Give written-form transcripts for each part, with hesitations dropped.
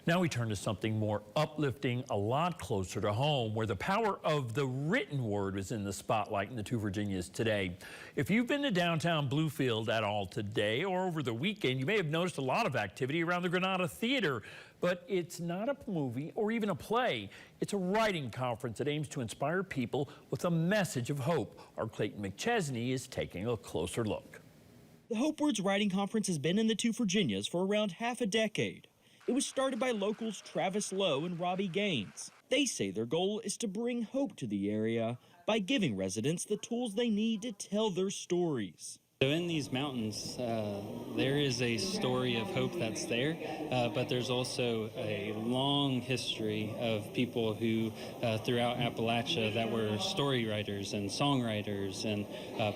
Now we turn to something more uplifting, a lot closer to home, where the power of the written word is in the spotlight in the two Virginias today. If you've been to downtown Bluefield at all today or over the weekend, you may have noticed a lot of activity around the Granada Theater. But it's not a movie or even a play. It's a writing conference that aims to inspire people with a message of hope. Our Clayton McChesney is taking a closer look. The HopeWords Writing Conference has been in the two Virginias for around half a decade. It was started by locals Travis Lowe and Robbie Gaines. They say their goal is to bring hope to the area by giving residents the tools they need to tell their stories. So in these mountains, there is a story of hope that's there, but there's also a long history of people who, throughout Appalachia, that were story writers and songwriters and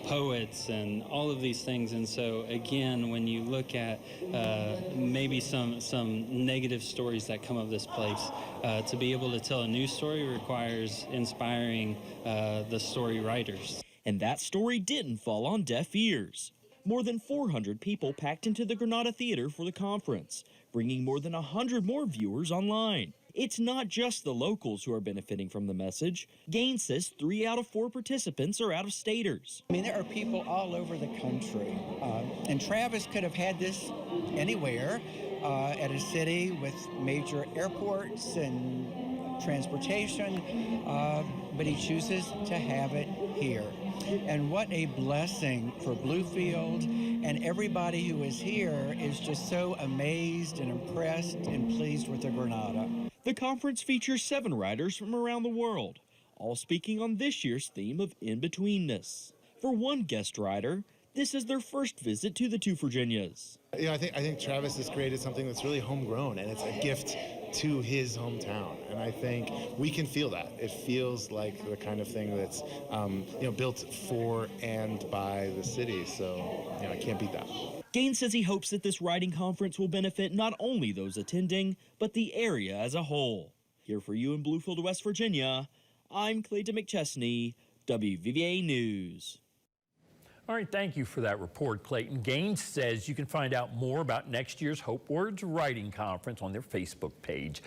poets and all of these things. And so, again, when you look at maybe some negative stories that come of this place, to be able to tell a new story requires inspiring the story writers. And that story didn't fall on deaf ears. More than 400 people packed into the Granada Theater for the conference, bringing more than 100 more viewers online. It's not just the locals who are benefiting from the message. Gaines says 3 out of 4 participants are out-of-staters. I mean, there are people all over the country, and Travis could have had this anywhere, at a city with major airports and transportation, but he chooses to have it here. And what a blessing for Bluefield, and everybody who is here is just so amazed and impressed and pleased with the Granada. The conference features 7 writers from around the world, all speaking on this year's theme of in-betweenness. For one guest writer, this is their first visit to the two Virginias. You know, I think Travis has created something that's really homegrown, and it's a gift to his hometown. And I think we can feel that. It feels like the kind of thing that's built for and by the city. So, I can't beat that. Gaines says he hopes that this writing conference will benefit not only those attending, but the area as a whole. Here for you in Bluefield, West Virginia, I'm Clayton McChesney, WVVA News. All right, thank you for that report, Clayton. Gaines says you can find out more about next year's HopeWords Writing Conference on their Facebook page.